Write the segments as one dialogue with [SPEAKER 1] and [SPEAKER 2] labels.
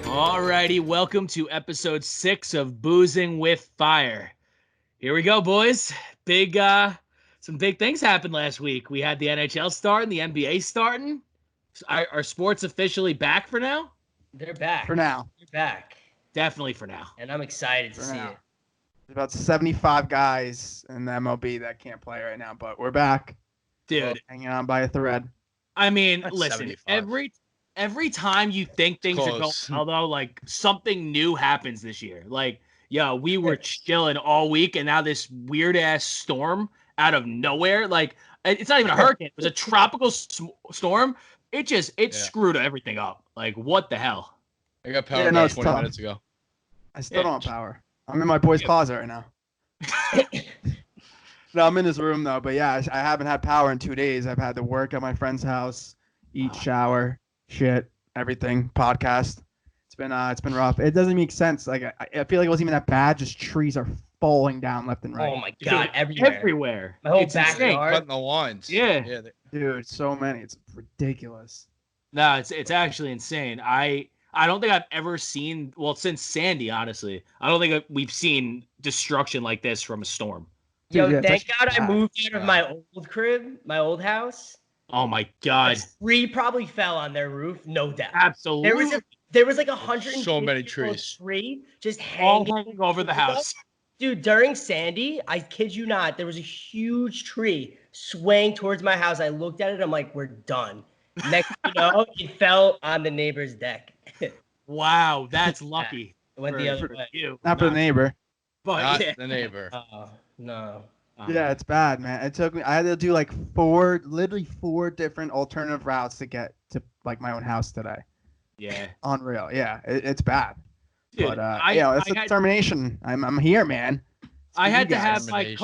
[SPEAKER 1] Alrighty, welcome to episode 6 of Boozing with Fire. Here we go, boys. Some big things happened last week. We had the NHL starting, the NBA starting. Are sports officially back for now?
[SPEAKER 2] They're back.
[SPEAKER 3] For now.
[SPEAKER 2] They're back.
[SPEAKER 1] Definitely for now.
[SPEAKER 2] And I'm excited to see it.
[SPEAKER 3] There's about 75 guys in the MLB that can't play right now, but we're back.
[SPEAKER 1] Dude.
[SPEAKER 3] Hanging on by a thread.
[SPEAKER 1] I mean,
[SPEAKER 4] That's
[SPEAKER 1] listen,
[SPEAKER 4] 75.
[SPEAKER 1] every time you think things are going, although like something new happens this year. Like, we were chilling all week, and now this weird ass storm out of nowhere. Like, it's not even a hurricane; it was a tropical storm. It screwed everything up. Like, what the hell?
[SPEAKER 4] I got power about 20
[SPEAKER 3] tough.
[SPEAKER 4] minutes ago.
[SPEAKER 3] I still don't have power. I'm in my boy's closet right now. No, I'm in his room though. But yeah, I haven't had power in 2 days. I've had to work at my friend's house, eat, shower, shit, everything, podcast. It's been rough. It doesn't make sense. Like I feel like it wasn't even that bad. Just trees are falling down left and right.
[SPEAKER 2] Oh my god,
[SPEAKER 1] Dude,
[SPEAKER 2] everywhere. My whole backyard.
[SPEAKER 4] Cutting the lines.
[SPEAKER 1] Yeah.
[SPEAKER 3] Dude, so many. It's ridiculous.
[SPEAKER 1] No, it's actually insane. I don't think I've ever seen, well, since Sandy, honestly, I don't think we've seen destruction like this from a storm.
[SPEAKER 2] Yo,
[SPEAKER 3] Dude, yeah,
[SPEAKER 2] thank God I moved out of my old crib, my old house.
[SPEAKER 1] Oh my god.
[SPEAKER 2] A tree probably fell on their roof, no doubt.
[SPEAKER 1] Absolutely.
[SPEAKER 2] There was like 150
[SPEAKER 4] so many trees.
[SPEAKER 2] Tree just
[SPEAKER 1] all
[SPEAKER 2] hanging
[SPEAKER 1] hanging over the house.
[SPEAKER 2] Dude, during Sandy, I kid you not, there was a huge tree swaying towards my house. I looked at it, I'm like, we're done. Next thing you know, it fell on the neighbor's deck.
[SPEAKER 1] Wow, that's lucky.
[SPEAKER 2] It went the other way.
[SPEAKER 1] You.
[SPEAKER 3] Not for the neighbor.
[SPEAKER 1] But
[SPEAKER 4] Not
[SPEAKER 1] yeah.
[SPEAKER 4] the neighbor.
[SPEAKER 2] No.
[SPEAKER 3] Yeah, it's bad, man. It took me. I had to do like literally four different alternative routes to get to like my own house today.
[SPEAKER 1] Yeah.
[SPEAKER 3] Unreal. Yeah, it's bad.
[SPEAKER 1] Dude,
[SPEAKER 3] But it's a determination. I'm here, man.
[SPEAKER 1] I had to have my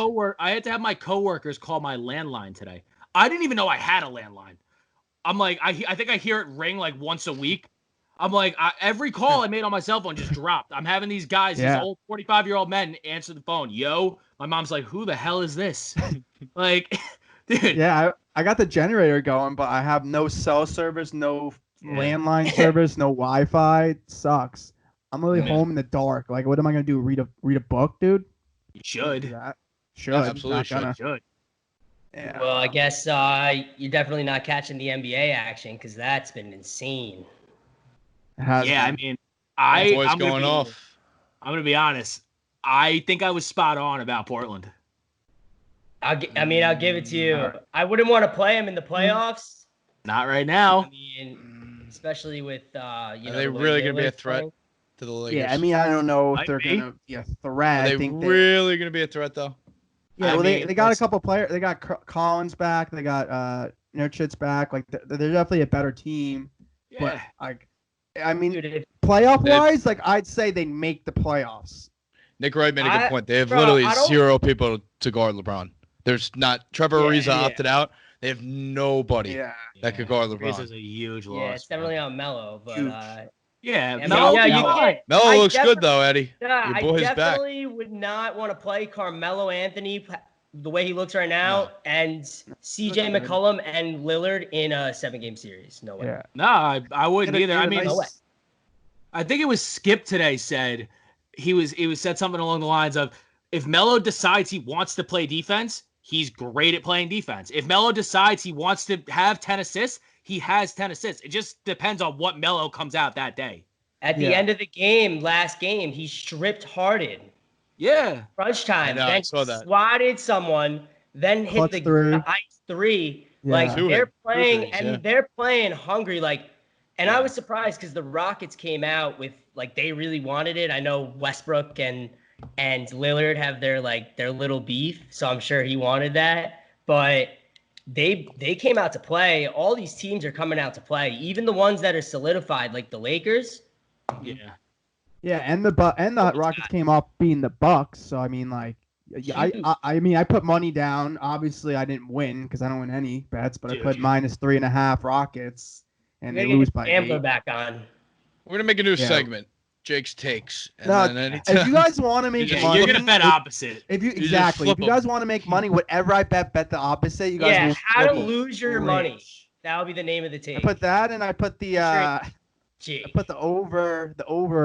[SPEAKER 1] coworkers call my landline today. I didn't even know I had a landline. I'm like, I think I hear it ring like once a week. I'm like, every call I made on my cell phone just dropped. I'm having these guys, these old 45-year-old men answer the phone. Yo, my mom's like, who the hell is this? Like, dude.
[SPEAKER 3] Yeah, I got the generator going, but I have no cell service, no landline service, no Wi-Fi. It sucks. I'm really home in the dark. Like, what am I gonna do? Read a book, dude?
[SPEAKER 1] You should.
[SPEAKER 3] Should.
[SPEAKER 4] Absolutely
[SPEAKER 1] should.
[SPEAKER 3] Yeah.
[SPEAKER 2] Well, I guess you're definitely not catching the NBA action because that's been insane.
[SPEAKER 1] Yeah, I mean, I'm gonna be honest. I think I was spot on about Portland.
[SPEAKER 2] I'll give it to you. I wouldn't want to play him in the playoffs.
[SPEAKER 1] Not right now.
[SPEAKER 2] I mean, especially with
[SPEAKER 4] Are they really gonna be a threat to the Lakers?
[SPEAKER 3] Yeah, I mean, I don't know if they're gonna be a threat.
[SPEAKER 4] Are they really gonna be a threat though?
[SPEAKER 3] Yeah, well, they got a couple players. They got Collins back. They got Nurkic's back. Like they're definitely a better team.
[SPEAKER 1] Yeah.
[SPEAKER 3] But like, I mean, playoff-wise, like I'd say they make the playoffs.
[SPEAKER 4] Nick Wright made a good point. They have literally zero people to guard LeBron. There's not Trevor Ariza opted out. They have nobody that could guard LeBron.
[SPEAKER 1] This is a huge loss.
[SPEAKER 2] Yeah, it's definitely on Melo, but
[SPEAKER 4] Melo looks good though, Eddie.
[SPEAKER 2] Yeah,
[SPEAKER 4] Your boy's
[SPEAKER 2] I definitely would not want to play Carmelo Anthony the way he looks right now, and CJ McCollum and Lillard in a 7-game series. No way.
[SPEAKER 3] Yeah.
[SPEAKER 1] No, I wouldn't either. I mean, I think it was Skip today said he said something along the lines of, if Melo decides he wants to play defense, he's great at playing defense. If Melo decides he wants to have 10 assists, he has 10 assists. It just depends on what Melo comes out that day.
[SPEAKER 2] At the end of the game, last game, he stripped Harden.
[SPEAKER 1] Yeah.
[SPEAKER 2] Crunch time.
[SPEAKER 4] I
[SPEAKER 2] Then
[SPEAKER 4] saw that.
[SPEAKER 2] Swatted someone, then hit the ice three.
[SPEAKER 3] Yeah.
[SPEAKER 2] Like they're playing they're playing hungry. Like, and I was surprised because the Rockets came out with like they really wanted it. I know Westbrook and Lillard have their little beef, so I'm sure he wanted that. But they came out to play. All these teams are coming out to play, even the ones that are solidified, like the Lakers.
[SPEAKER 1] Yeah.
[SPEAKER 3] Yeah, and the Rockets came off being the Bucks. So I mean, like, I put money down. Obviously, I didn't win because I don't win any bets, but I put -3.5 Rockets, and they lose by 8.
[SPEAKER 2] Back on.
[SPEAKER 4] We're gonna make a new segment, Jake's takes. And then
[SPEAKER 3] if you guys want to make money,
[SPEAKER 1] you're gonna bet opposite.
[SPEAKER 3] If you guys want to make money, whatever I bet the opposite. You guys
[SPEAKER 2] how to lose your money. That would be the name of the tape.
[SPEAKER 3] I put that, and I put the
[SPEAKER 2] Gee.
[SPEAKER 3] I put the over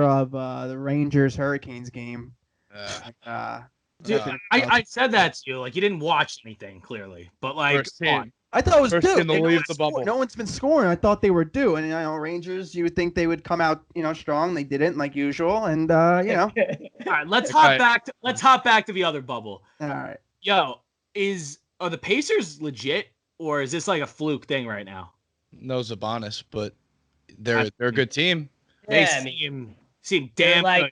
[SPEAKER 3] of the Rangers Hurricanes game.
[SPEAKER 1] Dude, I said that to you. Like, you didn't watch anything, clearly. But, like,
[SPEAKER 3] I thought it was
[SPEAKER 4] first
[SPEAKER 3] due.
[SPEAKER 4] team to leave the bubble.
[SPEAKER 3] No one's been scoring. I thought they were due. And, Rangers, you would think they would come out, strong. They didn't, like usual. And, All
[SPEAKER 1] right, let's hop back to the other bubble.
[SPEAKER 3] All right.
[SPEAKER 1] Yo, are the Pacers legit, or is this like a fluke thing right now?
[SPEAKER 4] No Sabonis, but they're a good team.
[SPEAKER 1] They seem damn good.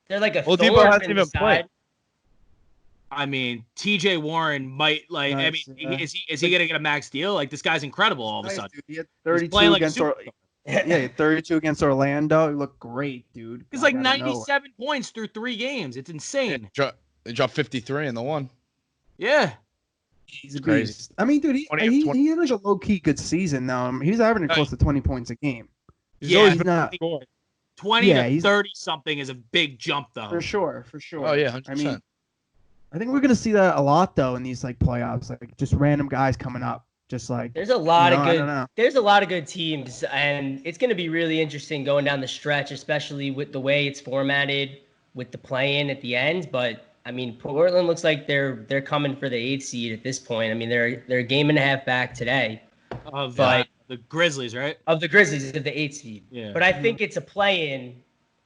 [SPEAKER 2] They're like a
[SPEAKER 4] Debo hasn't even played.
[SPEAKER 3] I
[SPEAKER 1] mean, TJ Warren might is he gonna get a max deal? Like, this guy's incredible all of a sudden.
[SPEAKER 3] Dude, he had 32 against 32 against Orlando. He looked great, dude.
[SPEAKER 1] He's like 97 points through 3 games. It's insane.
[SPEAKER 4] They dropped 53 in the one.
[SPEAKER 1] Yeah.
[SPEAKER 3] He's crazy. I mean, dude, he had like a low-key good season, though. He's averaging close to 20 points a game.
[SPEAKER 1] He's not 20 to 30-something is a big jump, though.
[SPEAKER 3] For sure.
[SPEAKER 4] Oh, yeah, 100%.
[SPEAKER 3] I mean, I think we're going to see that a lot, though, in these, like, playoffs. Like, just random guys coming up. Just like...
[SPEAKER 2] There's a lot of good teams, and it's going to be really interesting going down the stretch, especially with the way it's formatted with the play-in at the end, but... I mean, Portland looks like they're coming for the 8th seed at this point. I mean, they're a game and a half back today.
[SPEAKER 1] Of the Grizzlies, right?
[SPEAKER 2] Of the Grizzlies of the 8th seed.
[SPEAKER 1] Yeah.
[SPEAKER 2] But I think it's a play-in.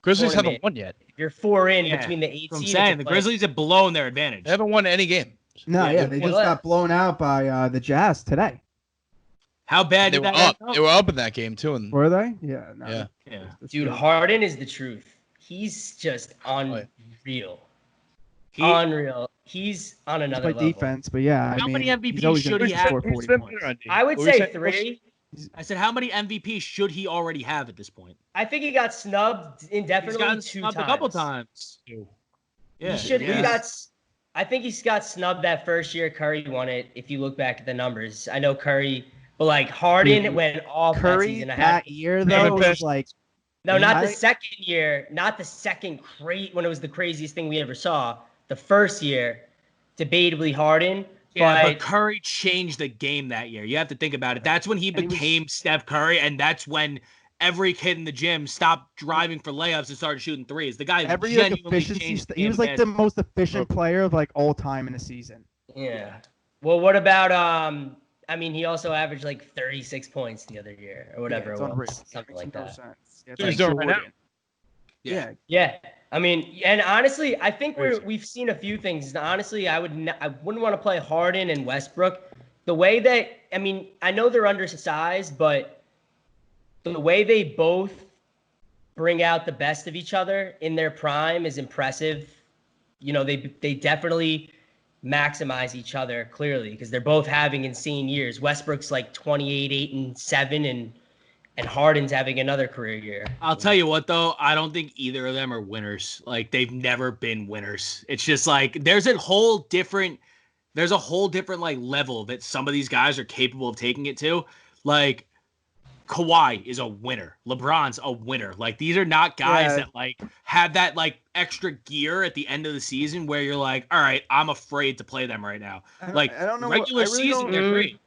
[SPEAKER 4] Grizzlies haven't won yet.
[SPEAKER 2] If you're 4 in between the 8th seed.
[SPEAKER 1] I'm saying the Grizzlies have blown their advantage.
[SPEAKER 4] They haven't won any game.
[SPEAKER 3] No, they just got blown out by the Jazz today.
[SPEAKER 1] How bad
[SPEAKER 4] did that go? They were up in that game too. And
[SPEAKER 3] were they? Yeah. No,
[SPEAKER 1] yeah.
[SPEAKER 2] Dude, Harden is the truth. He's just unreal. Unreal. He's on another level.
[SPEAKER 3] Defense, but yeah.
[SPEAKER 1] How many MVPs should he have?
[SPEAKER 2] I would say 3.
[SPEAKER 1] I said, how many MVPs should he already have at this point?
[SPEAKER 2] I think he got snubbed indefinitely.
[SPEAKER 1] He's gotten snubbed a couple times.
[SPEAKER 2] Yeah. I think he's got snubbed that first year Curry won it. If you look back at the numbers, I know Curry, but like Harden went off
[SPEAKER 3] Curry
[SPEAKER 2] that season.
[SPEAKER 3] That year though was like.
[SPEAKER 2] No, not the second year. Not the second when it was the craziest thing we ever saw. The first year, debatably Harden.
[SPEAKER 1] Yeah, but Curry changed the game that year. You have to think about it. That's when he became Steph Curry, and that's when every kid in the gym stopped driving for layups and started shooting threes. The guy genuinely changed the game.
[SPEAKER 3] He was like the most efficient player of like all time in a season.
[SPEAKER 2] Yeah. Well, what about I mean, he also averaged like 36 points the other year or whatever it was. Something like that.
[SPEAKER 4] He's doing right now.
[SPEAKER 2] Yeah. I mean, and honestly, I think we've seen a few things. Honestly, I wouldn't want to play Harden and Westbrook. The way that, I mean, I know they're undersized, but the way they both bring out the best of each other in their prime is impressive. They definitely maximize each other clearly because they're both having insane years. Westbrook's like 28, 8, and 7, and Harden's having another career year.
[SPEAKER 1] I'll tell you what, though. I don't think either of them are winners. Like, they've never been winners. It's just like there's a whole different like level that some of these guys are capable of taking it to. Like, Kawhi is a winner. LeBron's a winner. Like, these are not guys that like have that like extra gear at the end of the season where you're like, all right, I'm afraid to play them right now. Like, I don't know, regular season, they're great.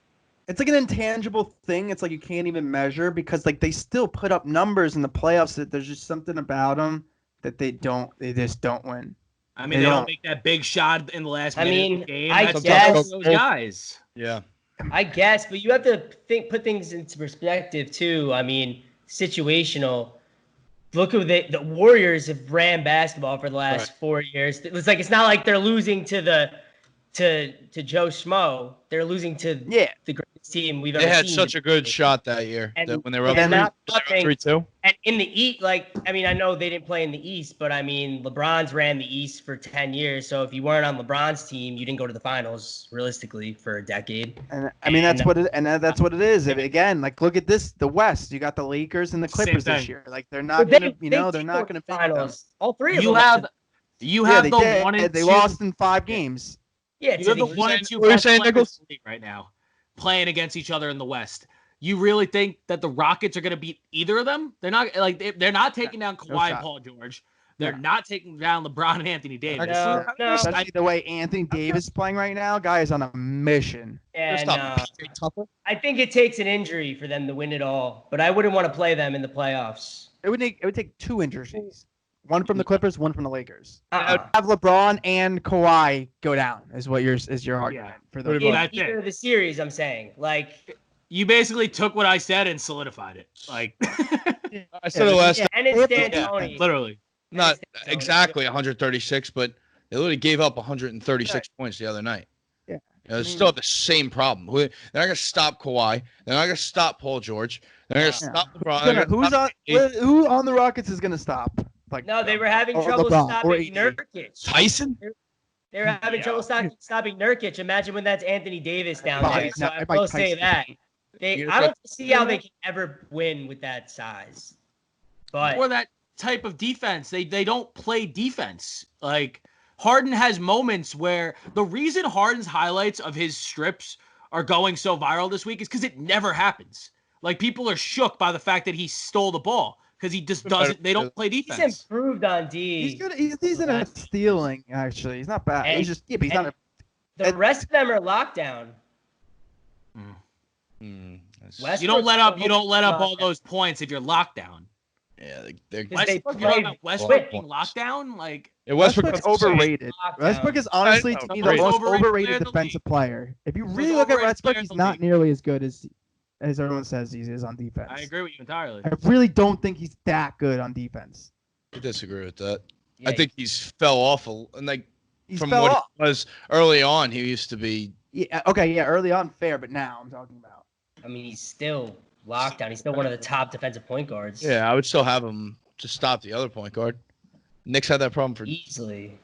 [SPEAKER 3] It's like an intangible thing. It's like you can't even measure because like they still put up numbers in the playoffs that there's just something about them that they just don't win.
[SPEAKER 1] I mean, they don't make that big shot in the last minute of the game.
[SPEAKER 2] I guess
[SPEAKER 1] those guys.
[SPEAKER 4] Yeah.
[SPEAKER 2] I guess, but you have to put things into perspective too. I mean, situational. Look at the Warriors have ran basketball for the last 4 years. It's not like they're losing to Joe Schmo. They're losing to the greatest team we've ever seen.
[SPEAKER 4] They had such a good shot that year when they were up 3-2.
[SPEAKER 2] And in the East, I know they didn't play in the East, but I mean, LeBron's ran the East for 10 years. So if you weren't on LeBron's team, you didn't go to the finals realistically for a decade.
[SPEAKER 3] And I mean, that's what it is. Again, like look at this, the West. You got the Lakers and the Clippers this year. Like they're not going to, they're not going to
[SPEAKER 2] finals. All three of
[SPEAKER 1] them. You have the 1 and 2.
[SPEAKER 3] They lost in 5 games.
[SPEAKER 2] Yeah,
[SPEAKER 1] you have the 1 and 2 best players in the league right now, playing against each other in the West. You really think that the Rockets are going to beat either of them? They're not. Like they're not taking down Kawhi and Paul George. They're not taking down LeBron and Anthony Davis.
[SPEAKER 2] No.
[SPEAKER 3] Especially the way Anthony Davis is playing right now, guy is on a mission.
[SPEAKER 2] And I think it takes an injury for them to win it all. But I wouldn't want to play them in the playoffs.
[SPEAKER 3] It would take 2 jerseys. One from the Clippers, one from the Lakers. Have LeBron and Kawhi go down is what your argument for the
[SPEAKER 2] either of the series. I'm saying, like,
[SPEAKER 1] you basically took what I said and solidified it. Like
[SPEAKER 4] I said it last time.
[SPEAKER 2] And it's D'Antoni.
[SPEAKER 1] Literally.
[SPEAKER 4] Not exactly 136, but they literally gave up 136 points the other night.
[SPEAKER 3] Yeah.
[SPEAKER 4] They still have the same problem. They're not going to stop Kawhi. They're not going to stop Paul George. They're not going to stop LeBron.
[SPEAKER 3] Who on the Rockets is going to stop? Like,
[SPEAKER 2] no, they were having trouble stopping Nurkic.
[SPEAKER 4] Tyson?
[SPEAKER 2] They were having trouble stopping Nurkic. Imagine when that's Anthony Davis down there. So I will say that. I don't see how they can ever win with that size. But
[SPEAKER 1] or that type of defense. They don't play defense. Like, Harden has moments where the reason Harden's highlights of his strips are going so viral this week is because it never happens. Like, people are shook by the fact that he stole the ball. Because he just doesn't. They don't play defense.
[SPEAKER 2] He's improved on D.
[SPEAKER 3] He's good. He's in a stealing. Actually, he's not bad.
[SPEAKER 2] And,
[SPEAKER 3] he's just. Yeah, but he's not.
[SPEAKER 2] The rest of them are lockdown.
[SPEAKER 1] You don't let up. You don't let up all those points if you're locked down.
[SPEAKER 4] Yeah, they're
[SPEAKER 1] Westbrook being locked down. Like,
[SPEAKER 3] Westbrook's overrated. Westbrook is honestly to me the most overrated defensive player. If you really look at Westbrook, he's not nearly as good as everyone says he is on defense.
[SPEAKER 1] I agree with you entirely.
[SPEAKER 3] I really don't think he's that good on defense.
[SPEAKER 4] I disagree with that. Yeah, I think he's fell off and like
[SPEAKER 3] from what
[SPEAKER 4] he was early on, he used to be.
[SPEAKER 3] Yeah. Okay. Yeah. Early on, fair, but now I'm talking about.
[SPEAKER 2] I mean, he's still locked down. He's still one of the top defensive point guards.
[SPEAKER 4] Yeah, I would still have him to stop the other point guard. Knicks had that problem for
[SPEAKER 2] easily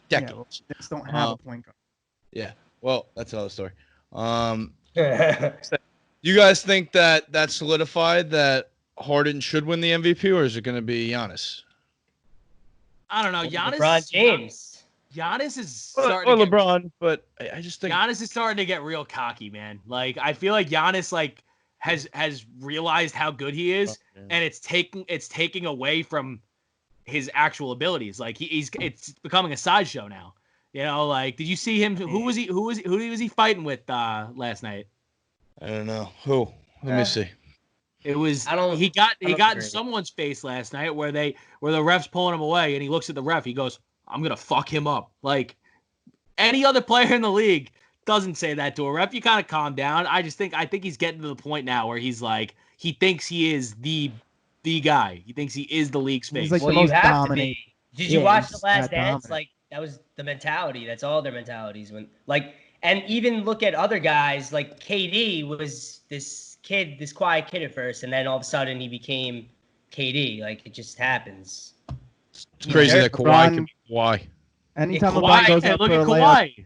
[SPEAKER 4] decades.
[SPEAKER 3] Yeah, well, Knicks don't have a point guard.
[SPEAKER 4] Yeah. Well, that's another story. You guys think that solidified that Harden should win the MVP, or is it going to be Giannis?
[SPEAKER 1] I don't know. Giannis.
[SPEAKER 2] LeBron James.
[SPEAKER 1] Giannis is
[SPEAKER 4] starting to LeBron, but I just think
[SPEAKER 1] Giannis is starting to get real cocky, man. Like, I feel like Giannis has realized how good he is, and it's taking away from his actual abilities. Like, it's becoming a sideshow now. You know, like, did you see him? Who was he fighting with last night?
[SPEAKER 4] I don't know who. Let me see.
[SPEAKER 1] It was he got in someone's face last night where the ref's pulling him away, and he looks at the ref. He goes, "I'm gonna fuck him up." Like, any other player in the league doesn't say that to a ref. You kind of calm down. I think he's getting to the point now where he's like, he thinks he is the guy. He thinks he is the league's face.
[SPEAKER 3] He's like the most dominant.
[SPEAKER 2] Did you watch The Last Dance? Like, that was the mentality. That's all their mentalities when like. And even look at other guys, like KD was this quiet kid at first, and then all of a sudden he became KD. Like, it just happens.
[SPEAKER 4] It's crazy that Kawhi can be Kawhi.
[SPEAKER 3] Anytime LeBron goes up
[SPEAKER 1] look
[SPEAKER 3] for
[SPEAKER 1] at
[SPEAKER 3] a layup,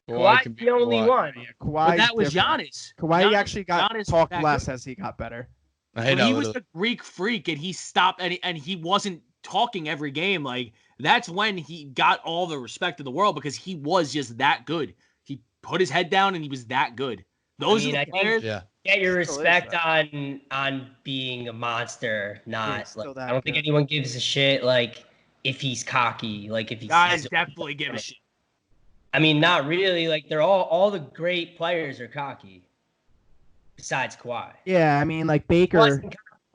[SPEAKER 2] Kawhi's the only one.
[SPEAKER 3] Yeah, Kawhi.
[SPEAKER 1] That was Giannis.
[SPEAKER 3] Kawhi actually got talked less as he got better.
[SPEAKER 1] I know. He was the Greek freak, and he stopped, and he wasn't talking every game. Like, that's when he got all the respect of the world because he was just that good. Put his head down, and he was that good. Those are the players.
[SPEAKER 2] Get your respect on being a monster. Not like, I don't think anyone gives a shit. Like, if he's cocky, like if he's
[SPEAKER 1] guys definitely give a shit.
[SPEAKER 2] I mean, not really. Like, they're all the great players are cocky. Besides Kawhi.
[SPEAKER 3] Yeah, I mean, like Baker.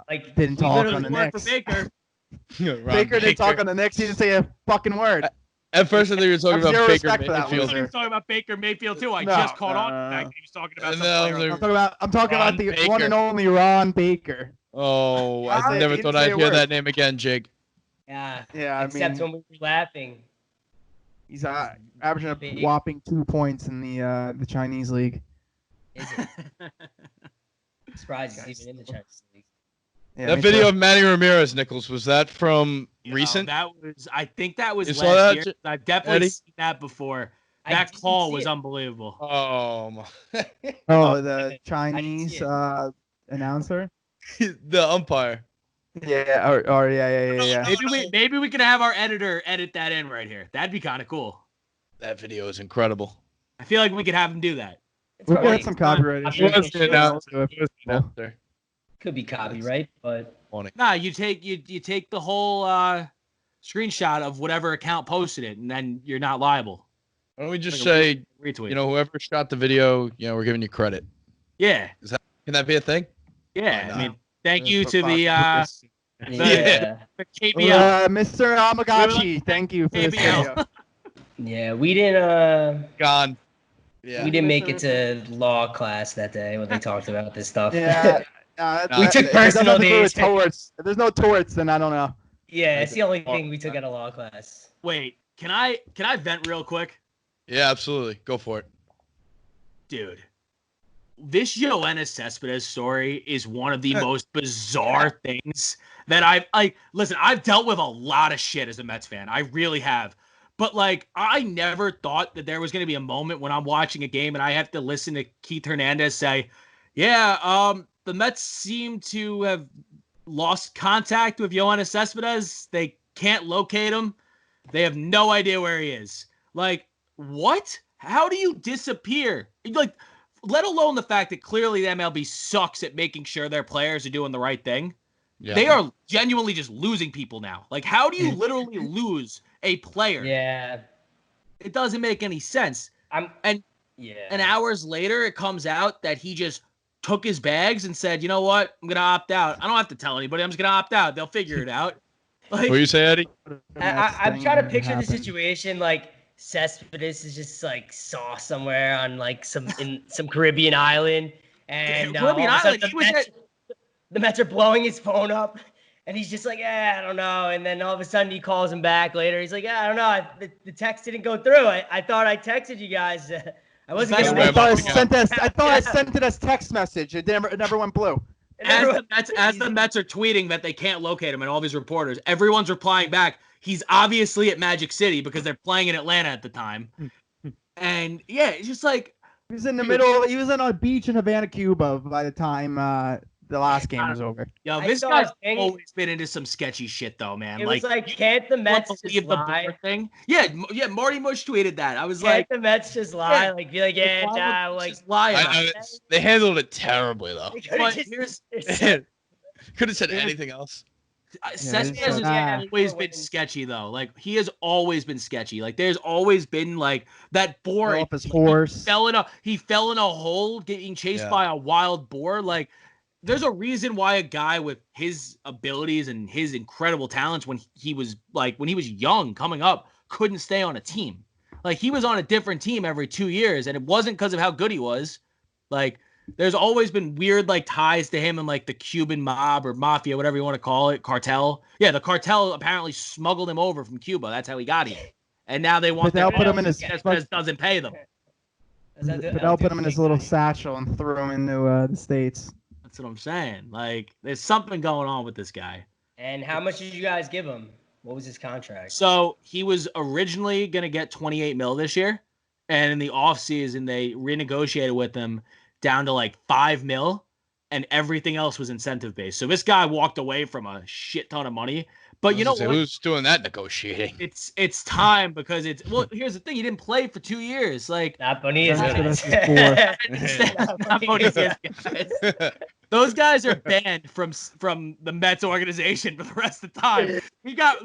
[SPEAKER 2] Like,
[SPEAKER 3] didn't talk on the Knicks.
[SPEAKER 1] Baker.
[SPEAKER 3] Baker didn't talk on the Knicks. He didn't say a fucking word.
[SPEAKER 4] At first, I think you were talking about Baker Mayfield.
[SPEAKER 1] He was talking about Baker Mayfield too. I just caught on to the fact that he was talking about some
[SPEAKER 3] player. I'm talking about the Baker. One and only Ron Baker.
[SPEAKER 4] Oh, I never thought I'd hear that name again, Jake.
[SPEAKER 2] Yeah.
[SPEAKER 3] Yeah.
[SPEAKER 2] Except when we were laughing.
[SPEAKER 3] He's averaging a whopping 2 points in the Chinese league.
[SPEAKER 2] Is it? I'm surprised he's even in the Chinese league.
[SPEAKER 4] Yeah, that video of Manny Ramirez, Nichols, was that from recent?
[SPEAKER 1] I think that was last year. I've definitely seen that before. That call was unbelievable.
[SPEAKER 4] Oh,
[SPEAKER 3] the Chinese announcer?
[SPEAKER 4] The umpire.
[SPEAKER 3] Yeah, or yeah.
[SPEAKER 1] Maybe we can have our editor edit that in right here. That'd be kind of cool.
[SPEAKER 4] That video is incredible.
[SPEAKER 1] I feel like we could have him do that.
[SPEAKER 3] We'll get some copyright.
[SPEAKER 2] Could be copyright, but
[SPEAKER 1] nah, you take the whole screenshot of whatever account posted it, and then you're not liable.
[SPEAKER 4] Why don't we just say,
[SPEAKER 1] retweet?
[SPEAKER 4] Whoever shot the video, we're giving you credit.
[SPEAKER 1] Yeah.
[SPEAKER 4] Can that be a thing?
[SPEAKER 1] Yeah. I mean, thank you to the
[SPEAKER 2] Yeah.
[SPEAKER 1] KBL.
[SPEAKER 3] Mr. Amagachi, thank you for this video.
[SPEAKER 2] Yeah, we didn't.
[SPEAKER 4] Gone. Yeah.
[SPEAKER 2] We didn't make it to law class that day when they talked about this stuff.
[SPEAKER 3] Yeah.
[SPEAKER 2] We took personal days.
[SPEAKER 3] If there's no torts, then I don't know.
[SPEAKER 2] Yeah, it's the only thing we took out of law class.
[SPEAKER 1] Wait, can I vent real quick?
[SPEAKER 4] Yeah, absolutely. Go for it.
[SPEAKER 1] Dude, this Yoenis Cespedes story is one of the most bizarre things that listen, I've dealt with a lot of shit as a Mets fan. I really have. But, like, I never thought that there was going to be a moment when I'm watching a game and I have to listen to Keith Hernandez say, yeah, the Mets seem to have lost contact with Yoenis Cespedes. They can't locate him. They have no idea where he is. Like, what? How do you disappear? Like, let alone the fact that clearly the MLB sucks at making sure their players are doing the right thing. Yeah. They are genuinely just losing people now. Like, how do you literally lose a player?
[SPEAKER 2] Yeah.
[SPEAKER 1] It doesn't make any sense. And hours later, it comes out that he just took his bags and said, you know what? I'm going to opt out. I don't have to tell anybody. I'm just going to opt out. They'll figure it out.
[SPEAKER 4] Like, what you say, Eddie?
[SPEAKER 2] I'm trying to picture the situation like Cespedes is just like saw somewhere on like some Caribbean island, and Caribbean island, the Mets are blowing his phone up, and he's just like, I don't know. And then all of a sudden he calls him back later. He's like, I don't know. The text didn't go through. I thought I texted you guys. I wasn't.
[SPEAKER 3] I thought I sent it as text message. It never went blue.
[SPEAKER 1] As the Mets are tweeting that they can't locate him and all these reporters, everyone's replying back, he's obviously at Magic City because they're playing in Atlanta at the time. And yeah, it's just like
[SPEAKER 3] he was in the middle. He was on a beach in Havana, Cuba by the time the last game was over.
[SPEAKER 1] Yo, this guy's always been into some sketchy shit though, man.
[SPEAKER 2] It was like can't the Mets just lie?
[SPEAKER 1] Thing? Yeah, Marty Mush tweeted that. I was
[SPEAKER 2] can't the Mets just lie? Yeah. Like be like, like
[SPEAKER 1] just lie.
[SPEAKER 4] They handled it terribly though. Could have said
[SPEAKER 1] Yeah.
[SPEAKER 4] anything else.
[SPEAKER 1] Cespedes has always been sketchy, though. Like, he has always been sketchy. Like, there's always been, like, that boar.
[SPEAKER 3] Off his horse.
[SPEAKER 1] He fell in a hole getting chased by a wild boar. Like, there's a reason why a guy with his abilities and his incredible talents when he was young coming up couldn't stay on a team. Like, he was on a different team every 2 years, and it wasn't because of how good he was. Like, there's always been weird, like, ties to him and, like, the Cuban mob or mafia, whatever you want to call it, cartel. Yeah, the cartel apparently smuggled him over from Cuba. That's how he got here. And now they want
[SPEAKER 3] to put him in his
[SPEAKER 1] doesn't pay them.
[SPEAKER 3] They'll put him in his little satchel and throw him into the States.
[SPEAKER 1] That's what I'm saying. Like, there's something going on with this guy.
[SPEAKER 2] And how much did you guys give him? What was his contract?
[SPEAKER 1] So he was originally going to get $28 million this year. And in the offseason, they renegotiated with him down to like $5 million, and everything else was incentive based. So this guy walked away from a shit ton of money. But you know what?
[SPEAKER 4] Who's doing that negotiating?
[SPEAKER 1] It's time because here's the thing, he didn't play for 2 years. Like
[SPEAKER 2] not Bonilla's
[SPEAKER 1] guys. Those guys are banned from the Mets organization for the rest of the time.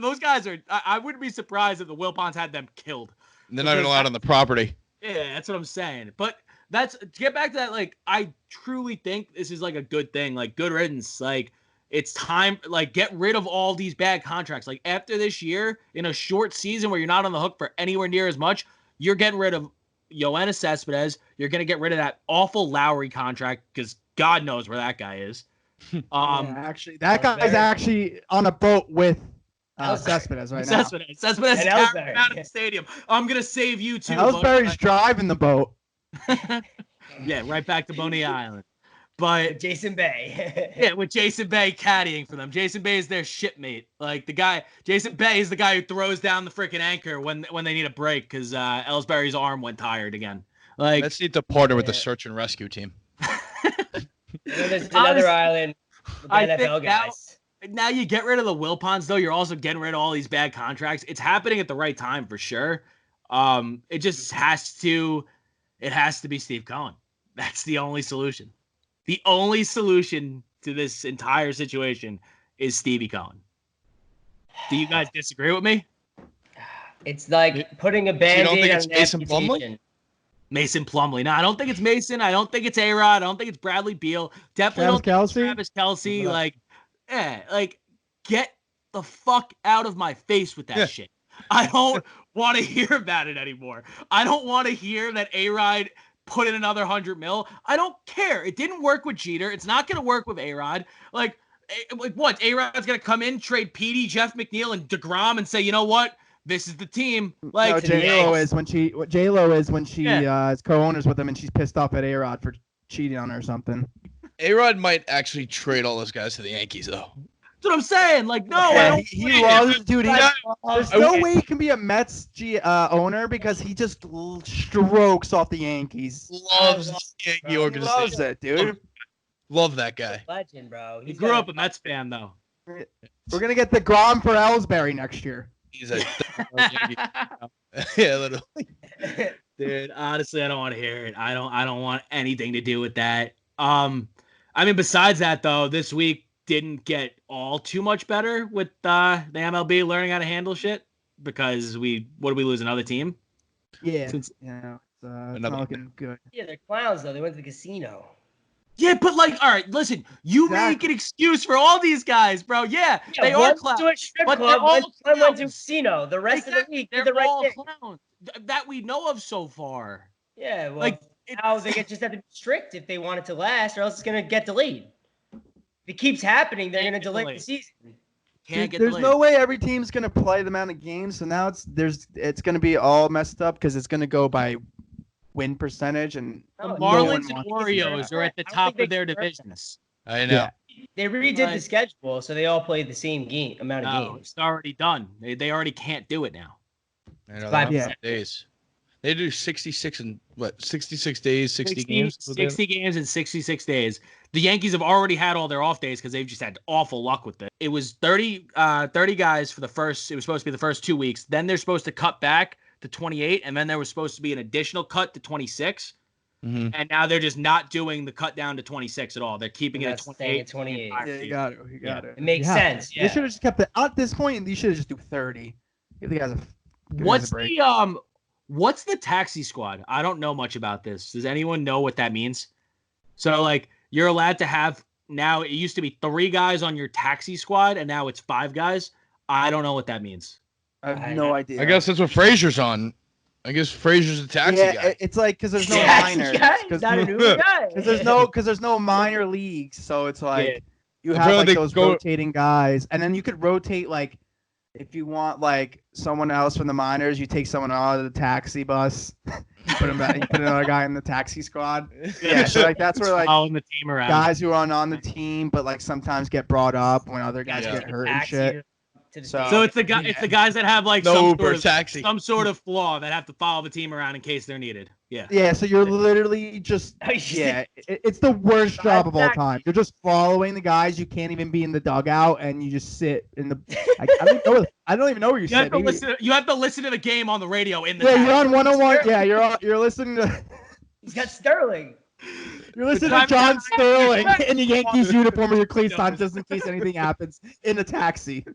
[SPEAKER 1] Those guys are. I wouldn't be surprised if the Wilpons had them killed.
[SPEAKER 4] They're not even allowed on the property.
[SPEAKER 1] Yeah, that's what I'm saying. But to get back to that, like, I truly think this is like a good thing, like good riddance. Like, it's time, like, get rid of all these bad contracts. Like, after this year, in a short season where you're not on the hook for anywhere near as much, you're getting rid of Yoenis Cespedes. You're going to get rid of that awful Lowry contract because God knows where that guy is.
[SPEAKER 3] Actually, that guy's actually on a boat with Cespedes right now.
[SPEAKER 1] Cespedes is out of the stadium. I'm going to save you too.
[SPEAKER 3] Ellsbury's driving the boat.
[SPEAKER 1] Yeah, right back to Bonilla Island. But
[SPEAKER 2] with Jason Bay.
[SPEAKER 1] Yeah, with Jason Bay caddying for them. Jason Bay is their shipmate. Like, Jason Bay is the guy who throws down the freaking anchor when they need a break because Ellsbury's arm went tired again. Like,
[SPEAKER 4] let's need to partner with the search and rescue team.
[SPEAKER 2] There's another island with the NFL guys.
[SPEAKER 1] Now you get rid of the Wilpons, though. You're also getting rid of all these bad contracts. It's happening at the right time for sure. It just has to be Steve Cohen. That's the only solution. The only solution to this entire situation is Stevie Cohen. Do you guys disagree with me?
[SPEAKER 2] It's like putting a Band-Aid on an amputation.
[SPEAKER 1] Mason Plumlee. No, I don't think it's Mason. I don't think it's A-Rod. I don't think it's Bradley Beal. Definitely don't think it's Travis Kelce. Like, get the fuck out of my face with that shit. I don't want to hear about it anymore. I don't want to hear that A-Rod put in another $100 million. I don't care. It didn't work with Jeter. It's not going to work with A-Rod. Like what? A-Rod's going to come in, trade Petey, Jeff McNeil, and DeGrom and say, you know what? This is the team. Like
[SPEAKER 3] no, J-Lo is when she is co-owners with him and she's pissed off at A-Rod for cheating on her or something.
[SPEAKER 4] A-Rod might actually trade all those guys to the Yankees, though.
[SPEAKER 1] That's what I'm saying. Like, no, I don't.
[SPEAKER 3] He loves, dude. There's no way he can be a Mets owner because he just strokes off the Yankees.
[SPEAKER 4] Loves the Yankee organization.
[SPEAKER 3] Loves it, dude.
[SPEAKER 4] Love that guy.
[SPEAKER 2] Legend, bro.
[SPEAKER 1] He grew up a Mets fan, though.
[SPEAKER 3] We're gonna get the Grom for Ellsbury next year.
[SPEAKER 4] He's a yeah, literally.
[SPEAKER 1] Dude, honestly, I don't want to hear it. I don't want anything to do with that. I mean, besides that, though, this week didn't get all too much better with the MLB learning how to handle shit because we lose another team?
[SPEAKER 3] Yeah, it's not looking good.
[SPEAKER 2] Yeah, they're clowns though. They went to the casino.
[SPEAKER 1] Yeah, but like, all right, listen, you make an excuse for all these guys, bro. Yeah they are clowns.
[SPEAKER 2] To a strip club, one went to a casino. The rest of the week,
[SPEAKER 1] they're all clowns that we know of so far.
[SPEAKER 2] Yeah, well, like now they just have to be strict if they want it to last, or else it's gonna get delayed. If it keeps happening, they're going to delay the season.
[SPEAKER 3] There's no way every team's going to play the amount of games, so now it's going to be all messed up because it's going to go by win percentage. And
[SPEAKER 1] the Marlins and Orioles are at the top of their divisions.
[SPEAKER 4] I know.
[SPEAKER 2] Yeah. They redid the schedule, so they all played the same amount of games.
[SPEAKER 1] It's already done. They already can't do it now.
[SPEAKER 4] I know, 5 days. They do 66 and 66 days, 60 games?
[SPEAKER 1] 60 games in 66 days. The Yankees have already had all their off days because they've just had awful luck with it. It was 30 guys for it was supposed to be the first 2 weeks. Then they're supposed to cut back to 28, and then there was supposed to be an additional cut to 26. Mm-hmm. And now they're just not doing the cut down to 26 at all. They're keeping it at 28.
[SPEAKER 3] Yeah, you got it.
[SPEAKER 2] It makes sense. Yeah.
[SPEAKER 3] They should have just kept it. At this point, you should have just do 30. Give the guys a
[SPEAKER 1] What's the taxi squad? I don't know much about this. Does anyone know what that means? So, like, you're allowed to have now. It used to be 3 guys on your taxi squad, and now it's 5 guys. I don't know what that means.
[SPEAKER 3] I have no idea.
[SPEAKER 4] I guess that's what Frazier's on. I guess Frazier's a taxi guy.
[SPEAKER 3] It's like because there's no minors. Because there's no minor leagues, so it's like you have like those rotating guys, and then you could rotate like. If you want like someone else from the minors, you take someone out of the taxi bus, put another guy in the taxi squad. Yeah, so like that's where like
[SPEAKER 1] following the team around.
[SPEAKER 3] Guys who are on the team, but like sometimes get brought up when other guys get hurt and shit.
[SPEAKER 1] So it's the guys that have like some sort of flaw that have to follow the team around in case they're needed. Yeah.
[SPEAKER 3] Yeah. So you're literally just it's the worst job of all time. You're just following the guys. You can't even be in the dugout, and you just sit in the. I don't even know where you sit.
[SPEAKER 1] You have to listen to the game on the radio in the.
[SPEAKER 3] Yeah, you're on 101. Yeah, you're listening to.
[SPEAKER 2] He's got Sterling.
[SPEAKER 3] You're listening to John Sterling in the Yankees uniform with your cleats on, just in case anything happens in the taxi.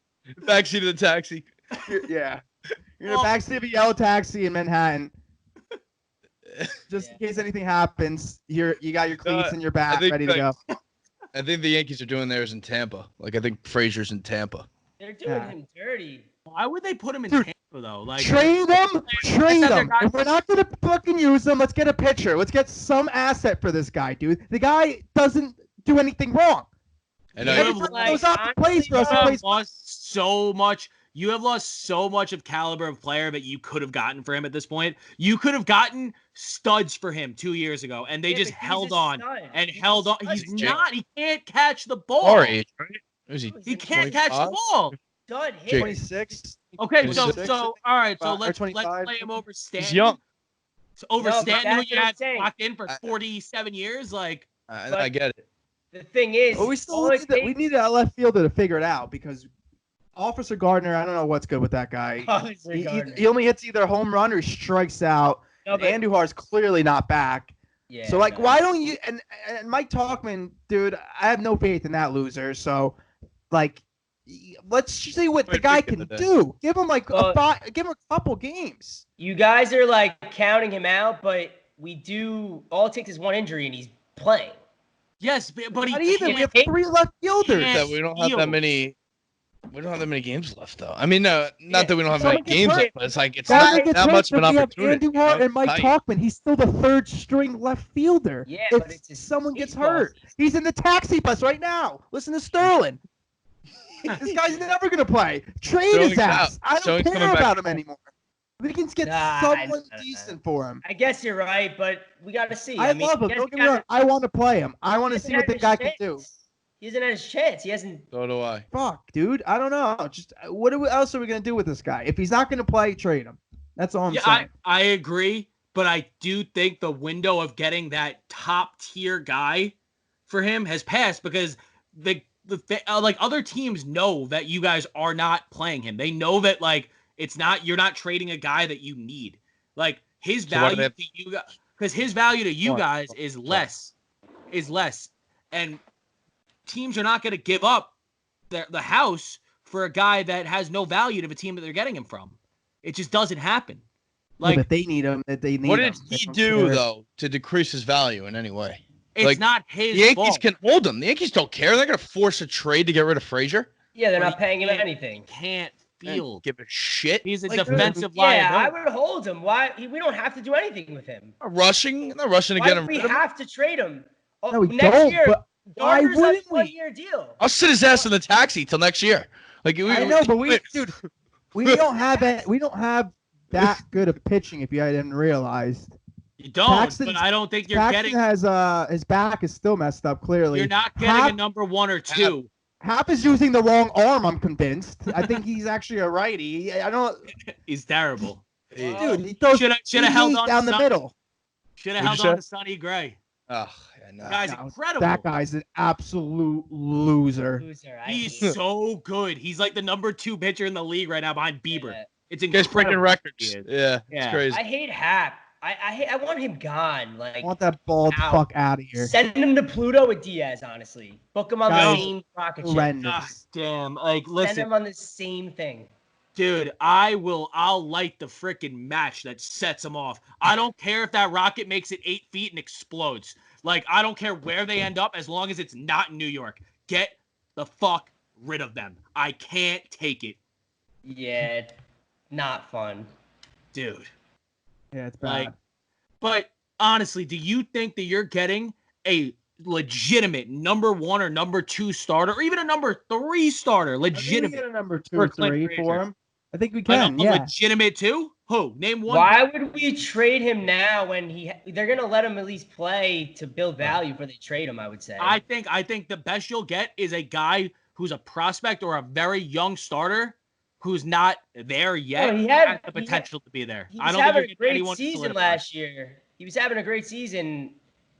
[SPEAKER 4] Backseat of the taxi.
[SPEAKER 3] You're in the backseat of a yellow taxi in Manhattan. Just in case anything happens, you got your cleats and your bat ready to go.
[SPEAKER 4] I think the Yankees are doing theirs in Tampa. Like I think Frazier's in Tampa.
[SPEAKER 2] They're doing him dirty.
[SPEAKER 1] Why would they put him in Tampa though? Like
[SPEAKER 3] trade them. If we're not gonna fucking use them, let's get a pitcher. Let's get some asset for this guy, dude. The guy doesn't do anything wrong.
[SPEAKER 1] You have lost so much. You have lost so much of caliber of player that you could have gotten for him at this point. You could have gotten studs for him 2 years ago, and they just held on and held on. He's not. He can't catch the ball.
[SPEAKER 4] Our age, right? Is
[SPEAKER 1] he can't catch the ball.
[SPEAKER 2] Stud
[SPEAKER 3] hit. 26.
[SPEAKER 1] Okay, so all right, so let's play him over Stanton.
[SPEAKER 4] He's young.
[SPEAKER 1] So over Stanton, who you had locked in for 47 years, like.
[SPEAKER 4] I get it.
[SPEAKER 2] The thing is,
[SPEAKER 3] we need a left fielder to figure it out because Officer Gardner, I don't know what's good with that guy. He only hits either a home run or he strikes out. No, Andujar's clearly not back. Yeah. So why don't you and Mike Tauchman, dude? I have no faith in that loser. So, let's see what the guy can do. Give him give him a couple games.
[SPEAKER 2] You guys are counting him out, but all it takes is one injury and he's playing.
[SPEAKER 1] Yes, but
[SPEAKER 3] we have 3 left fielders.
[SPEAKER 4] We don't have that many. We don't have that many games left, though. I mean, not that we don't have many games left, but it's like it's
[SPEAKER 3] not
[SPEAKER 4] that much of an opportunity.
[SPEAKER 3] Andy Hart and Mike Talkman. He's still the third string left fielder.
[SPEAKER 2] Yeah,
[SPEAKER 3] if
[SPEAKER 2] but it's
[SPEAKER 3] someone gets hurt, he's in the taxi bus right now. Listen to Sterling. This guy's never gonna play. Trade his ass. I don't care about him anymore. We can get someone decent for him.
[SPEAKER 2] I guess you're right, but we got to see.
[SPEAKER 3] I love him. Don't get me wrong. I want to play him. I want to see what the guy can do.
[SPEAKER 2] He hasn't had his chance. He hasn't.
[SPEAKER 4] So do I.
[SPEAKER 3] Fuck, dude. I don't know. Just what else are we gonna do with this guy? If he's not gonna play, trade him. That's all I'm saying.
[SPEAKER 1] I agree, but I do think the window of getting that top tier guy for him has passed because like other teams know that you guys are not playing him. They know that like you're not trading a guy that you need. Like his value to you guys, because his value to you guys is less, and teams are not going to give up the house for a guy that has no value to the team that they're getting him from. It just doesn't happen. Like,
[SPEAKER 3] but they need him. What
[SPEAKER 4] did he do though to decrease his value in any way?
[SPEAKER 1] It's not his
[SPEAKER 4] fault. The Yankees
[SPEAKER 1] fault.
[SPEAKER 4] can hold him. The Yankees don't care. They're going to force a trade to get rid of Frazier.
[SPEAKER 2] Yeah, they're not paying him anything.
[SPEAKER 1] Can't field.
[SPEAKER 4] Give a shit.
[SPEAKER 1] He's a defensive liability.
[SPEAKER 2] Yeah, I would hold him. Why? We don't have to do anything with him.
[SPEAKER 4] Not rushing to get him.
[SPEAKER 2] We have to trade him.
[SPEAKER 3] No, we don't. But why wouldn't we?
[SPEAKER 2] 1-year deal.
[SPEAKER 4] I'll sit his ass in the taxi till next year. Like
[SPEAKER 3] I know, but we don't have it. We don't have that good of pitching. If you hadn't realized,
[SPEAKER 1] you don't. But I don't think you're
[SPEAKER 3] Paxton
[SPEAKER 1] getting.
[SPEAKER 3] Has his back is still messed up. Clearly,
[SPEAKER 1] you're not getting a number 1 or 2.
[SPEAKER 3] Hap is using the wrong arm. I'm convinced. I think he's actually a righty. I don't.
[SPEAKER 1] He's terrible.
[SPEAKER 3] Dude, he throws
[SPEAKER 1] should have held on
[SPEAKER 3] down the middle.
[SPEAKER 1] Should have held on to Sonny Gray.
[SPEAKER 4] Oh, no.
[SPEAKER 1] Guy's incredible.
[SPEAKER 3] That guy's an absolute loser.
[SPEAKER 1] He's so good. He's like the number 2 pitcher in the league right now behind Bieber.
[SPEAKER 2] Yeah.
[SPEAKER 1] It's incredible.
[SPEAKER 4] He's breaking records. Yeah, it's crazy.
[SPEAKER 2] I hate Hap. I want him gone. Like,
[SPEAKER 3] I want that bald fuck out of here.
[SPEAKER 2] Send him to Pluto with Diaz, honestly. Book him on the same rocket ship.
[SPEAKER 1] God damn. Like, listen.
[SPEAKER 2] Send him on the same thing.
[SPEAKER 1] Dude, I'll light the freaking match that sets him off. I don't care if that rocket makes it 8 feet and explodes. Like, I don't care where they end up as long as it's not in New York. Get the fuck rid of them. I can't take it.
[SPEAKER 2] Yeah, not fun.
[SPEAKER 1] Dude.
[SPEAKER 3] Yeah, it's bad.
[SPEAKER 1] But honestly, do you think that you're getting a legitimate number 1 or number 2 starter, or even a number 3 starter? Legitimate.
[SPEAKER 3] I think we get a number 2 or 3 for him. I think we can.
[SPEAKER 1] A legitimate 2? Who? Name one.
[SPEAKER 2] Why would we trade him now when they're gonna let him at least play to build value before they trade him? I would say.
[SPEAKER 1] I think the best you'll get is a guy who's a prospect or a very young starter who's not there yet.
[SPEAKER 2] No, he had
[SPEAKER 1] the potential to be there.
[SPEAKER 2] I don't think a great season last year. He was having a great season.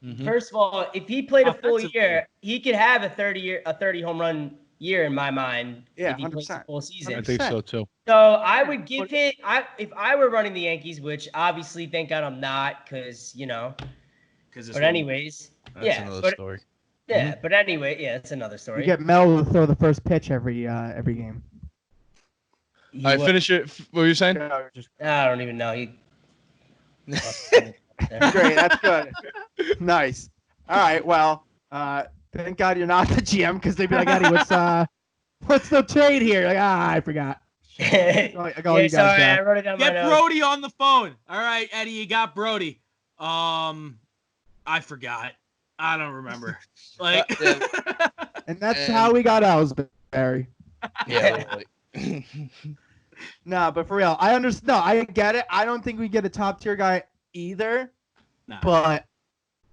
[SPEAKER 2] Mm-hmm. First of all, if he played a full year, he could have a 30 home run year in my mind.
[SPEAKER 3] Yeah,
[SPEAKER 2] if he plays a full season.
[SPEAKER 4] I think so too.
[SPEAKER 2] So I would give him. If I were running the Yankees, which obviously thank God I'm not, because But anyways,
[SPEAKER 4] that's another story.
[SPEAKER 2] Yeah, but anyway, it's another story.
[SPEAKER 3] You get Mel to throw the first pitch every game.
[SPEAKER 4] All right, finish it. What were you saying?
[SPEAKER 2] I don't even know.
[SPEAKER 3] Great, that's good. Nice. All right, well, thank God you're not the GM, because they'd be like, Eddie, what's the trade here? Like, I forgot.
[SPEAKER 2] I wrote it down.
[SPEAKER 1] Get Brody on the phone. All right, Eddie, you got Brody. I forgot. I don't remember. Like,
[SPEAKER 3] and that's how we got Ellsbury.
[SPEAKER 4] Yeah.
[SPEAKER 3] No, but for real, I understand. No, I get it. I don't think we get a top tier guy either.
[SPEAKER 1] Nah.
[SPEAKER 3] But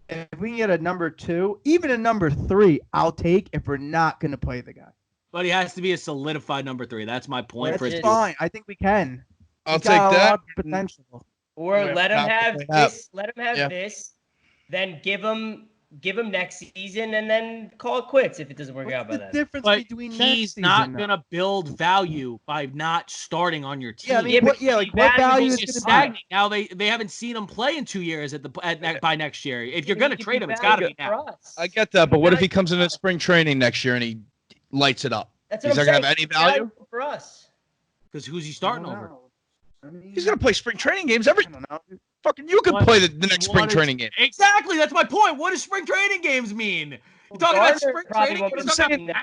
[SPEAKER 3] if we can get a number 2, even a number 3, I'll take if we're not going to play the guy.
[SPEAKER 1] But he has to be a solidified number 3. That's my point.
[SPEAKER 3] That's fine. I think we can.
[SPEAKER 4] I'll take that.
[SPEAKER 3] Potential.
[SPEAKER 2] Or let him have this. Let him have this. Then give him next season, and then call it quits if it doesn't work out by then.
[SPEAKER 3] What's the difference between
[SPEAKER 1] he's not gonna build value by not starting on your team.
[SPEAKER 3] Yeah, I mean, what value is
[SPEAKER 1] stagnant? Now they haven't seen him play in 2 years by next year. If you're gonna trade him, it's gotta be now.
[SPEAKER 4] I get that, but what if he comes into spring training next year and he lights it up?
[SPEAKER 2] That's
[SPEAKER 4] He's not gonna have any value
[SPEAKER 2] for us.
[SPEAKER 1] Because who's he starting over?
[SPEAKER 3] I mean,
[SPEAKER 4] he's gonna play spring training games every. Fucking you can play the next spring training game.
[SPEAKER 1] Exactly, that's my point. What does spring training games mean? You talking about spring training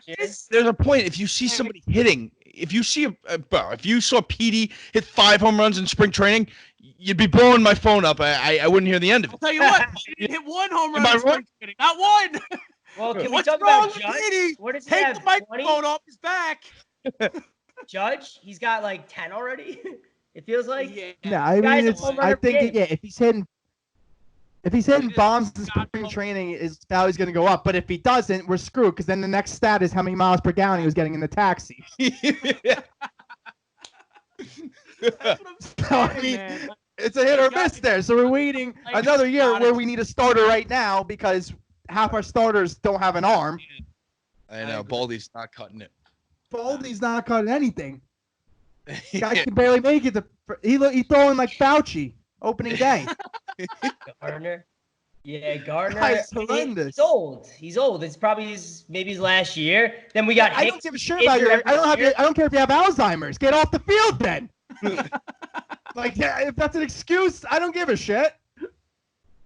[SPEAKER 1] games?
[SPEAKER 4] There's a point. If you see somebody hitting if you see if you saw Petey hit 5 home runs in spring training, you'd be blowing my phone up. I wouldn't hear the end of it.
[SPEAKER 1] I'll tell you what, he didn't hit 1 home run in spring training. Not 1.
[SPEAKER 2] Well, can we
[SPEAKER 1] What's
[SPEAKER 2] talk
[SPEAKER 1] wrong
[SPEAKER 2] about
[SPEAKER 1] with
[SPEAKER 2] Judge?
[SPEAKER 1] Petey?
[SPEAKER 2] What does he
[SPEAKER 1] Take
[SPEAKER 2] have,
[SPEAKER 1] the microphone off his back.
[SPEAKER 2] Judge, he's got like 10 already. It feels like.
[SPEAKER 3] Yeah, I mean, I think if he's hitting bombs in spring training, his value's going to go up. But if he doesn't, we're screwed because then the next stat is how many miles per gallon he was getting in the taxi. I mean, it's a hit or miss there. So we're waiting another year where we need a starter right now because half our starters don't have an arm.
[SPEAKER 4] I know. Baldy's not cutting it.
[SPEAKER 3] Baldy's not cutting anything. Guy can barely make it. He throwing like Fauci opening day.
[SPEAKER 2] Gardner. Yeah, Gardner.
[SPEAKER 3] Guy's horrendous.
[SPEAKER 2] He's old. It's probably maybe his last year. Then we got.
[SPEAKER 3] I don't give a shit about your. I don't care if you have Alzheimer's. Get off the field then. Like, yeah, if that's an excuse, I don't give a shit.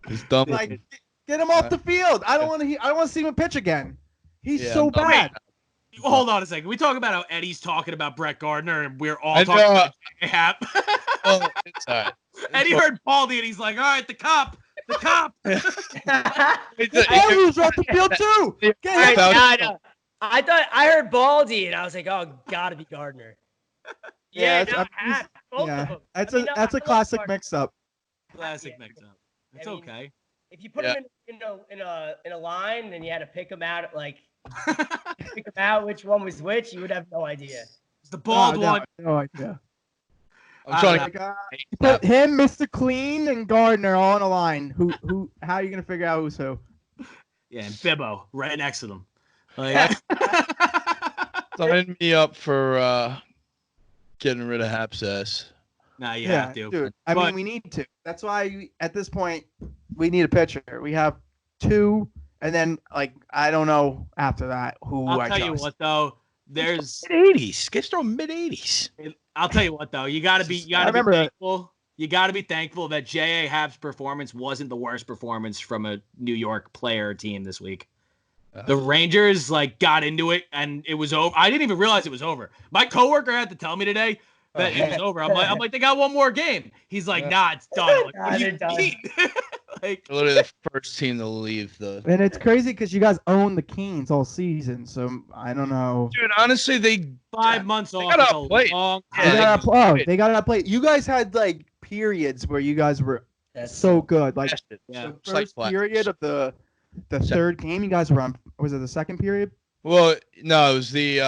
[SPEAKER 4] He's dumb.
[SPEAKER 3] Like, get him off the field. I don't want to see him pitch again. He's so bad.
[SPEAKER 1] Well, hold on a second. We talk about how Eddie's talking about Brett Gardner, and we're all talking about Hap.
[SPEAKER 4] Oh, it's all right.
[SPEAKER 1] Eddie heard Baldy, and he's like, "All right, the cop."
[SPEAKER 3] Baldy's off the field too.
[SPEAKER 2] I thought I heard Baldy, and I was like, "Oh, gotta be Gardner."
[SPEAKER 3] That's a classic mix-up.
[SPEAKER 1] Classic mix-up. It's okay.
[SPEAKER 2] If you put him in a line, and you had to pick him out pick him out which one was which, you would have no idea.
[SPEAKER 1] It's the bald one.
[SPEAKER 3] No idea.
[SPEAKER 4] I'm trying
[SPEAKER 3] to put him, Mr. Clean, and Gardner all on a line. Who? How are you gonna figure out who's who?
[SPEAKER 1] Yeah, and Bibbo right next to them. Like,
[SPEAKER 4] sign me up for getting rid of Hap's ass.
[SPEAKER 1] Nah, you have to.
[SPEAKER 3] Dude. I mean, we need to. That's why at this point we need a pitcher. We have 2. And then, I don't know after that who
[SPEAKER 1] I'll tell you what, though. There's
[SPEAKER 4] mid-80s. Guys throw mid-80s.
[SPEAKER 1] I'll tell you what, though. You got to be thankful. You got to be thankful that J.A. Happ's performance wasn't the worst performance from a New York player or team this week. The Rangers, got into it, and it was over. I didn't even realize it was over. My coworker had to tell me today that it was over. I'm like, they got one more game. He's like, nah, it's done. I'm like, what do you mean?
[SPEAKER 4] Literally the first team to leave
[SPEAKER 3] And it's crazy because you guys own the Canes all season, so I don't know.
[SPEAKER 4] Dude, honestly,
[SPEAKER 1] 5 months off.
[SPEAKER 4] They
[SPEAKER 3] gotta play. You guys had periods where you guys were so good. The first period of the third game, you guys were on. Was it the second period?
[SPEAKER 4] Well, no, it was the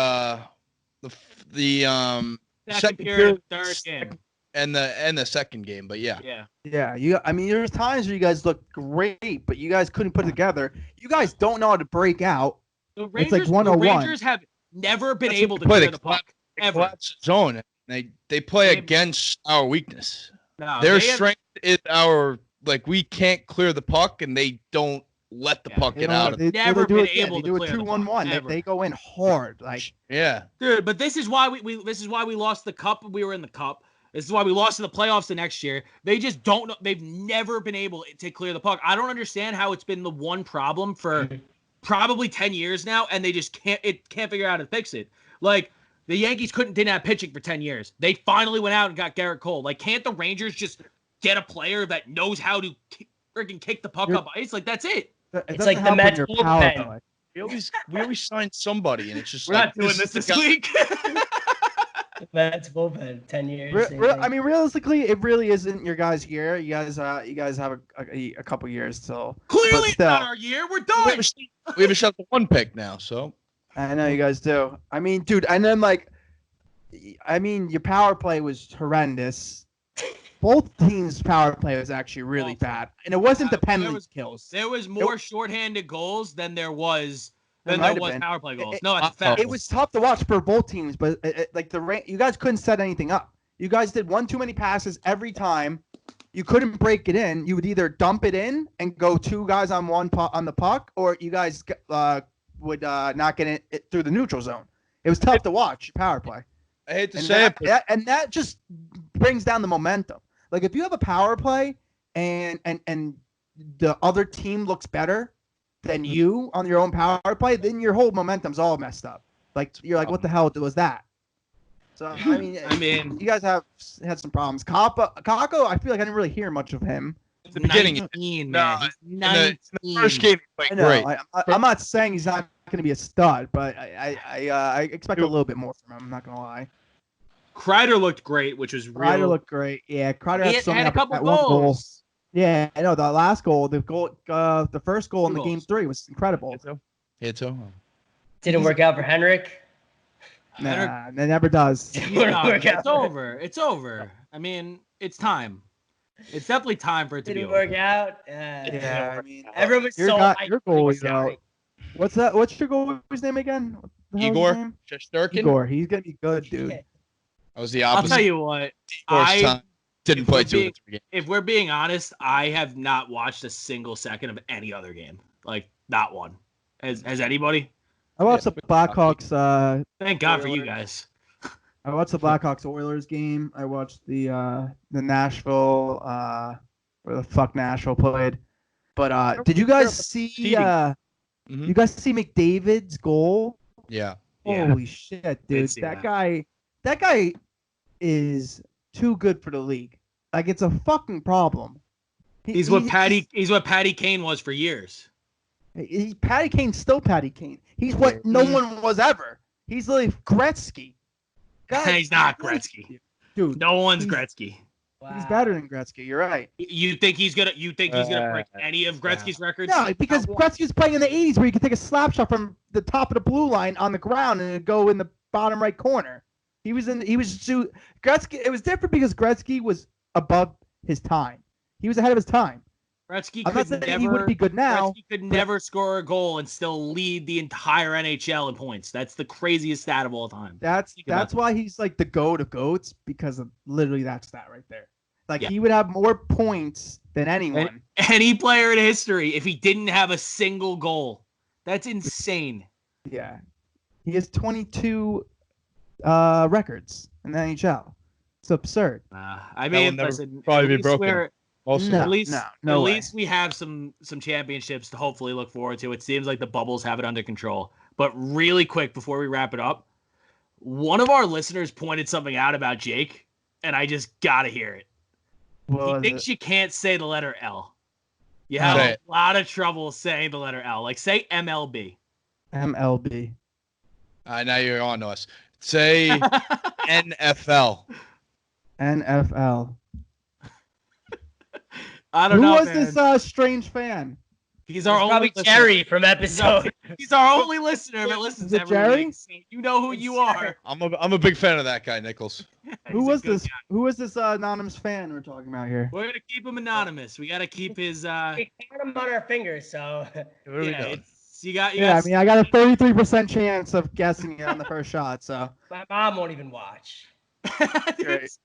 [SPEAKER 1] second period, third game.
[SPEAKER 4] And the second game, but yeah.
[SPEAKER 3] I mean, there's times where you guys looked great, but you guys couldn't put it together. You guys don't know how to break out.
[SPEAKER 1] The Rangers,
[SPEAKER 3] it's 101.
[SPEAKER 1] The Rangers have never been able to clear the puck ever.
[SPEAKER 4] Zone. They play against our weakness.
[SPEAKER 1] No,
[SPEAKER 4] their strength is our we can't clear the puck, and they don't let the puck get out of
[SPEAKER 1] it. Never been able to clear the puck.
[SPEAKER 3] 2-1-1. They go in hard,
[SPEAKER 1] dude. But this is why we lost the cup. We were in the cup. This is why we lost in the playoffs the next year. They just don't know. They've never been able to clear the puck. I don't understand how it's been the one problem for probably 10 years now, and they just can't figure out how to fix it. The Yankees didn't have pitching for 10 years. They finally went out and got Garrett Cole. Can't the Rangers just get a player that knows how to freaking kick the puck up ice? That's it.
[SPEAKER 2] It's like the Mets bullpen.
[SPEAKER 4] We always sign somebody, and it's just
[SPEAKER 1] we're not doing this week.
[SPEAKER 2] That's bullpen. 10 years.
[SPEAKER 3] I mean, realistically, it really isn't your guys' year. You guys have a couple years still.
[SPEAKER 1] Clearly, it's not our year. We're done.
[SPEAKER 4] We have a shot for 1 pick now, so.
[SPEAKER 3] I know you guys do. I mean, dude, and then your power play was horrendous. Both teams' power play was actually really bad, and it wasn't the penalty kills.
[SPEAKER 1] There was more shorthanded goals than there was. Power play goals.
[SPEAKER 3] It was tough to watch for both teams, but you guys couldn't set anything up. You guys did one too many passes every time. You couldn't break it in. You would either dump it in and go 2 guys on on the puck, or you guys would not get it through the neutral zone. It was tough to watch power play.
[SPEAKER 4] I hate to say it,
[SPEAKER 3] and that just brings down the momentum. If you have a power play and the other team looks better than you on your own power play, then your whole momentum's all messed up. You're what the hell was that? So I mean, you guys have had some problems. Kako, I feel like I didn't really hear much of him.
[SPEAKER 1] In the beginning, 19, man. He's 19.
[SPEAKER 4] In the first game, he played great.
[SPEAKER 3] I'm not saying he's not going to be a stud, but I expect a little bit more from him. I'm not going to lie.
[SPEAKER 1] Kreider looked great, which was real.
[SPEAKER 3] Kreider looked great. Yeah, Kreider
[SPEAKER 1] had a couple goals.
[SPEAKER 3] Yeah, I know the last goal, the first goal in the game 3 was incredible.
[SPEAKER 2] Didn't work out for Henrik.
[SPEAKER 3] Nah, it never does.
[SPEAKER 1] It's over. It's over. I mean, it's time. It's definitely time for it to be over.
[SPEAKER 2] Didn't work out.
[SPEAKER 3] I mean,
[SPEAKER 2] everyone was
[SPEAKER 3] your goalie though. What's that? What's your goalie's name again?
[SPEAKER 4] Igor Shesterkin.
[SPEAKER 3] Igor, he's gonna be good, dude.
[SPEAKER 4] That was the opposite.
[SPEAKER 1] I'll tell you what.
[SPEAKER 4] Didn't play 2 of the 3 games.
[SPEAKER 1] If we're being honest, I have not watched a single second of any other game. Like, not one. Has anybody?
[SPEAKER 3] I watched the Blackhawks.
[SPEAKER 1] Thank God for you guys.
[SPEAKER 3] I watched the Blackhawks Oilers game. I watched the Nashville where the fuck Nashville played. But did you guys see you guys see McDavid's goal?
[SPEAKER 4] Yeah.
[SPEAKER 3] Holy shit, dude. That guy is too good for the league. Like, it's a fucking problem.
[SPEAKER 1] He's what Patty Kane was for years.
[SPEAKER 3] Patty Kane's still Patty Kane. He's what no one was ever. He's like Gretzky.
[SPEAKER 1] He's not Gretzky,
[SPEAKER 3] dude.
[SPEAKER 1] No one's Gretzky.
[SPEAKER 3] Wow. He's better than Gretzky. You're right.
[SPEAKER 1] You think he's gonna break any of Gretzky's records?
[SPEAKER 3] No, because Gretzky was playing in the '80s, where you could take a slap shot from the top of the blue line on the ground and it'd go in the bottom right corner. Gretzky. It was different because Gretzky was above his time. He was ahead of his time.
[SPEAKER 1] Gretzky
[SPEAKER 3] he would be good now.
[SPEAKER 1] Gretzky could never score a goal and still lead the entire NHL in points. That's the craziest stat of all time.
[SPEAKER 3] That's why he's like the GOAT of GOATs, because of literally that stat right there. Like, he would have more points than anyone.
[SPEAKER 1] Any player in history if he didn't have a single goal. That's insane.
[SPEAKER 3] Yeah. He has 22 records in the NHL. It's absurd.
[SPEAKER 1] I mean, listen,
[SPEAKER 4] probably be broken.
[SPEAKER 1] At least we have some championships to hopefully look forward to. It seems like the bubbles have it under control. But really quick, before we wrap it up, one of our listeners pointed something out about Jake, and I just gotta hear it. He thinks you can't say the letter L. You have a lot of trouble saying the letter L. Like, say MLB.
[SPEAKER 3] MLB.
[SPEAKER 4] Now you're on to us. Say NFL.
[SPEAKER 3] NFL.
[SPEAKER 1] I don't know.
[SPEAKER 3] Who was this strange fan?
[SPEAKER 1] He's our only listener.
[SPEAKER 2] Jerry from episode.
[SPEAKER 1] He's our only listener that listens every
[SPEAKER 3] Jerry?
[SPEAKER 1] week. So you know who you are.
[SPEAKER 4] I'm a big fan of that guy, Nichols.
[SPEAKER 3] Who was this? Who was this anonymous fan we're talking about here?
[SPEAKER 1] We're gonna keep him anonymous. We gotta keep his.
[SPEAKER 2] We count him on our fingers, so.
[SPEAKER 3] I mean, I got a 33% chance of guessing it on the first shot. So.
[SPEAKER 2] My mom won't even watch.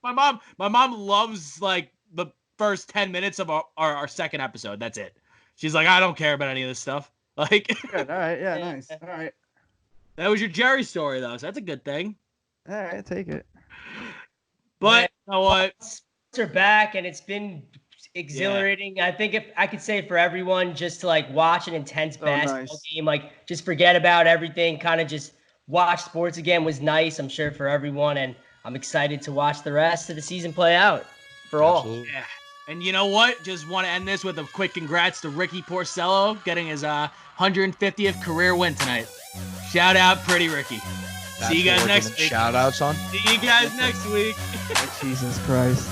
[SPEAKER 1] My mom loves like the first 10 minutes of our second episode. That's it. She's like, I don't care about any of this stuff. Like,
[SPEAKER 3] good. All right. Yeah, nice. All right.
[SPEAKER 1] That was your Jerry story, though, so that's a good thing.
[SPEAKER 3] All right, take it.
[SPEAKER 1] But you know what?
[SPEAKER 2] Sports are back, and it's been exhilarating. Yeah. I think if I could say for everyone, just to like watch an intense basketball game, like just forget about everything, kind of just watch sports again was nice. I'm sure for everyone, and I'm excited to watch the rest of the season play out for all.
[SPEAKER 1] Yeah. And you know what? Just want to end this with a quick congrats to Ricky Porcello getting his 150th career win tonight. Shout out, Pretty Ricky. See you guys next week.
[SPEAKER 4] Shout outs on.
[SPEAKER 1] See you guys next week.
[SPEAKER 3] Jesus Christ.